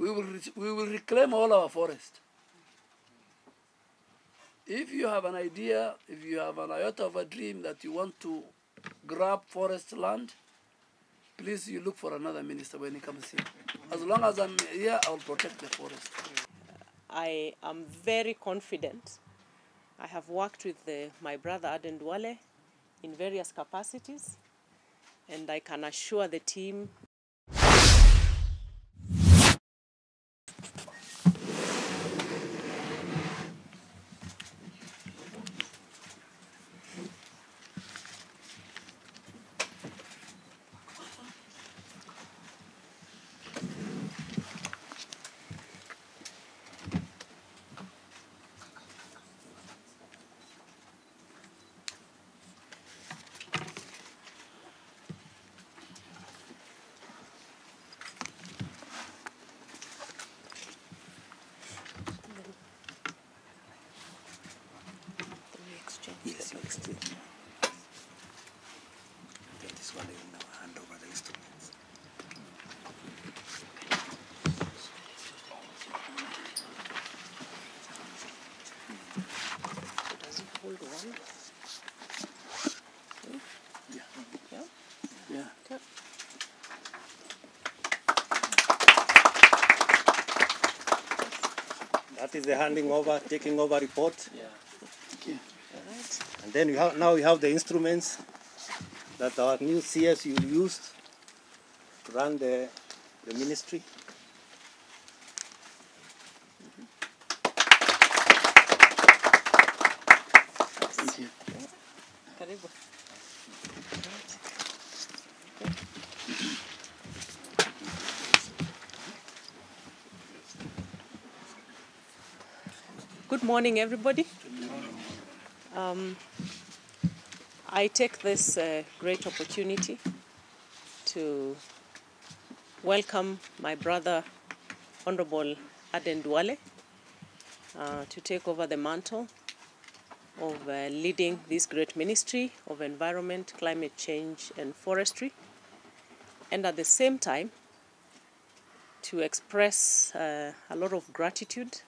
we will reclaim all our forest. If you have an idea, if you have an iota of a dream that you want to grab forest land, please you look for another minister when he comes here. As long as I'm here, I'll protect the forest. I am very confident. I have worked with my brother Aden Duale in various capacities, and I can assure the team Yes, you exchange. Then this one will now hand over the instruments. does it hold one? Yeah. Yeah. Yeah. Okay. That is the handing over, taking over report. Yeah. Okay. Right. And then now we have the instruments that our new CS will use to run the ministry. Thank you. Karibu. Good morning, everybody. I take this great opportunity to welcome my brother, Honorable Aden Duale, to take over the mantle of leading this great ministry of environment, climate change, and forestry, and at the same time to express a lot of gratitude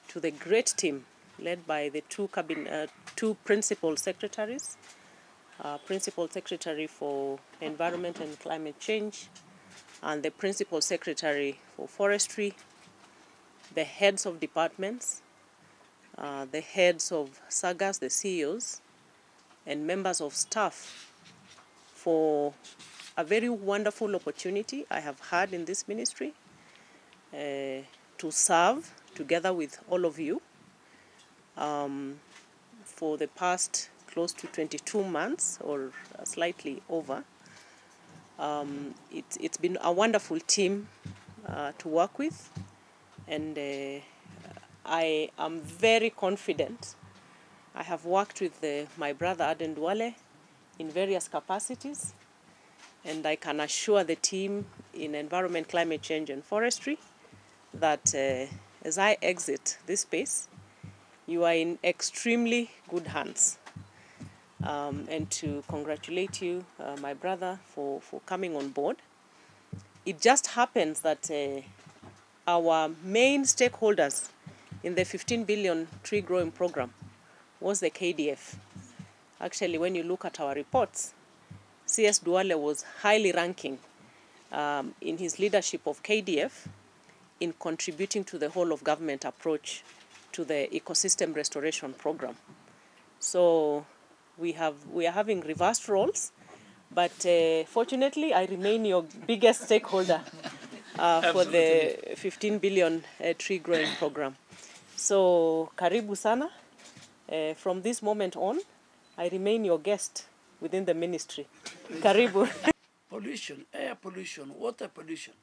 to the great team led by the two principal secretaries, Principal Secretary for Environment and Climate Change, and the Principal Secretary for Forestry, the heads of departments, the heads of sagas, the CEOs, and members of staff for a very wonderful opportunity I have had in this ministry to serve together with all of you for the past close to 22 months or slightly over. It's been a wonderful team to work with, and I am very confident. I have worked with my brother Aden Duale in various capacities, and I can assure the team in environment, climate change, and forestry that as I exit this space, you are in extremely good hands. And to congratulate you, my brother, for coming on board. It just happens that our main stakeholders in the 15 billion tree growing program was the KDF. Actually, when you look at our reports, CS Duale was highly ranking in his leadership of KDF in contributing to the whole of government approach to the ecosystem restoration program. So we are having reversed roles, but fortunately I remain your biggest stakeholder for the 15 billion tree growing program. So karibu sana. From this moment on, I remain your guest within the ministry. Karibu. Pollution, air pollution, water pollution.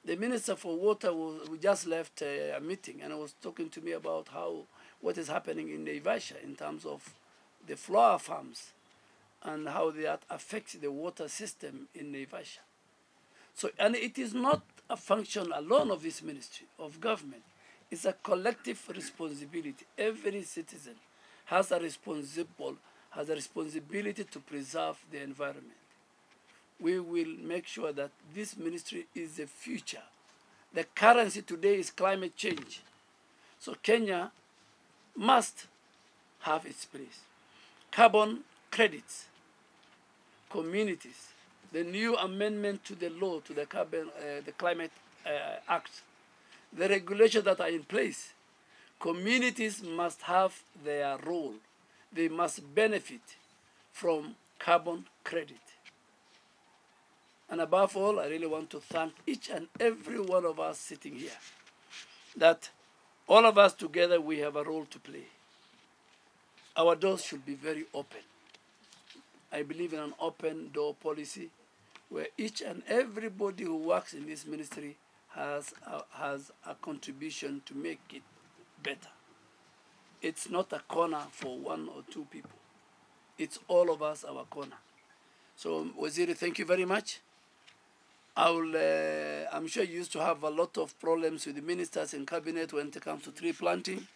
The Minister for Water we just left a meeting and was talking to me about what is happening in MTAISHA in terms of the flower farms and how that affects the water system in MTAISHA. So, and it is not a function alone of this ministry, of government. It's a collective responsibility. Every citizen has a responsibility to preserve the environment. we will make sure that this ministry is the future. The currency today is climate change. So Kenya must have its place. Carbon credits, communities, the new amendment to the law, to the Climate Act, the regulations that are in place. Communities must have their role. They must benefit from carbon credit. And above all, I really want to thank each and every one of us sitting here, that all of us together, we have a role to play. Our doors should be very open. I believe in an open door policy where each and everybody who works in this ministry has a contribution to make it better. It's not a corner for one or two people. It's all of us, our corner. So, Waziri, thank you very much. I'm sure you used to have a lot of problems with the ministers in cabinet when it comes to tree planting.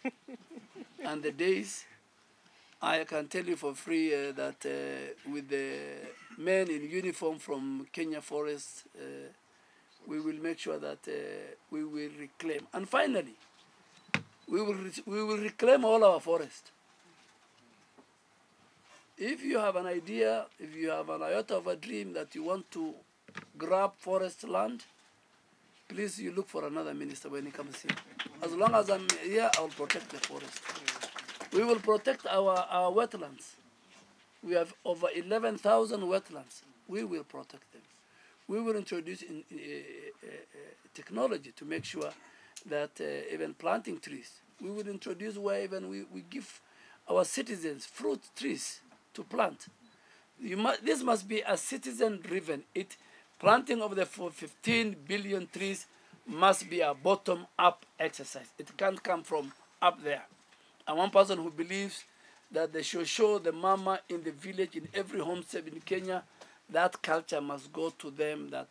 And the days, I can tell you for free that with the men in uniform from Kenya Forest, we will make sure that we will reclaim. And finally, we will reclaim all our forest. If you have an idea, if you have an iota of a dream that you want to grab forest land, please you look for another minister when he comes here. As long as I'm here, I'll protect the forest. We will protect our wetlands. We have over 11,000 wetlands. We will protect them. We will introduce technology to make sure that even planting trees, we will introduce where even we give our citizens fruit trees to plant. This must be a citizen-driven. Planting of the 15 billion trees must be a bottom-up exercise. It can't come from up there. And one person who believes that they should show the mama in the village, in every homestead in Kenya, that culture must go to them, that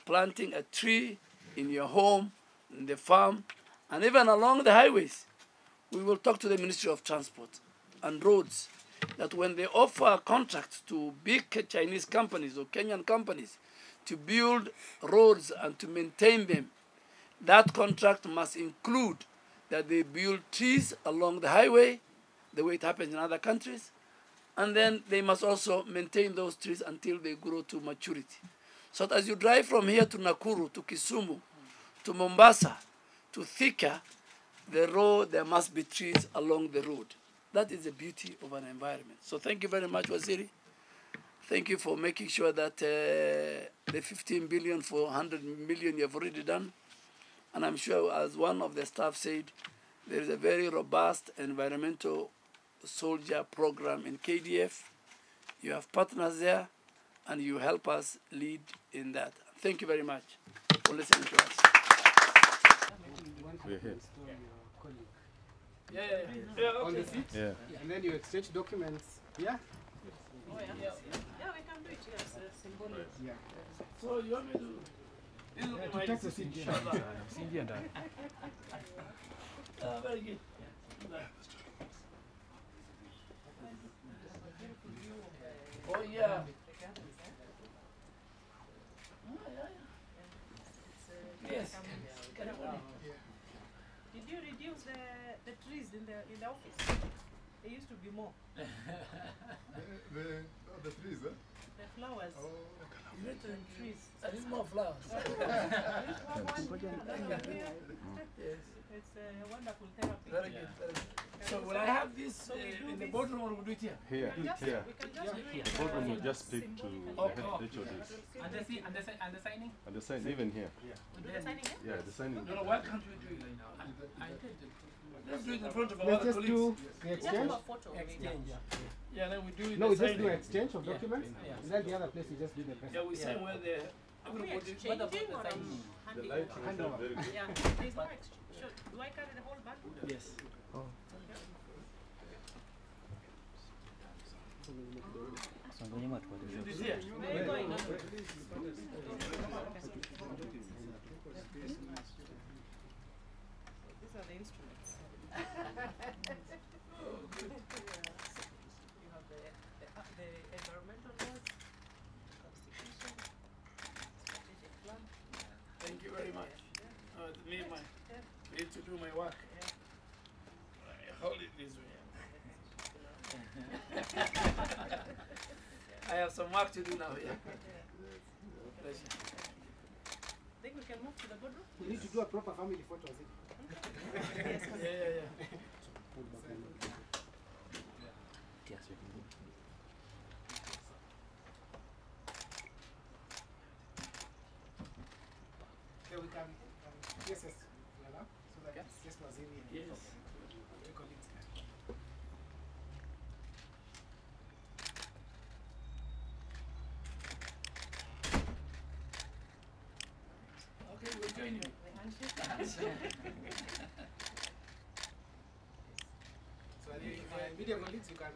planting a tree in your home, in the farm, and even along the highways. We will talk to the Ministry of Transport and Roads that when they offer contracts to big Chinese companies or Kenyan companies to build roads and to maintain them, that contract must include that they build trees along the highway, the way it happens in other countries, and then they must also maintain those trees until they grow to maturity. So that as you drive from here to Nakuru, to Kisumu, to Mombasa, to Thika, the road, there must be trees along the road. That is the beauty of an environment. So thank you very much, Waziri. Thank you for making sure that the 15 billion for 100 million you have already done. And I'm sure, as one of the staff said, there is a very robust environmental soldier program in KDF. You have partners there, and you help us lead in that. Thank you very much for listening to us. We're here. Yeah, on the seat. Yeah. And then you exchange documents. Yeah? Oh, yeah. Yeah, we can do it, yes, symbolic. Yeah. So you want me to... This will be my Take the seat. very good. Oh, yeah. Yes. Did you reduce the trees in the office? There used to be more. The trees, huh? The flowers. Oh. Trees. I need more flowers. Yes. It's a wonderful therapy. Very good. Very good. So will I have this in the boardroom or will we do it here? Here. We can just do it. The boardroom will just speak to the head HODs. And the signing? And the sign, even here. We do the signing here? Yeah, the signing. No, why can't we do it like now? Let's do it in front of our Let's just colleagues. do the Just exchange. have a photo. Exchange, Yeah, then we do it. No, the we just signing. do exchange of documents. Yeah. And then the other place we just do the press. Yeah, we sign where the... Are we everybody- exchanging or the signing? The handing lighting over? is not very good. Yeah, there's no exchange. Sure. Do I carry the whole bag? Yes. This here. Where are you going? These are the instruments. You have the environmental laws, constitution. much. Need to do my work. Hold it this way. I have some work to do now. Yeah. Pleasure. I think we can move to the boardroom. We need to do a proper family photo. Yeah. Yeah, we can. Yes. Allow, so that this was in here. Yes. Two colleagues. Okay, we'll join you. So, my video colleagues, you can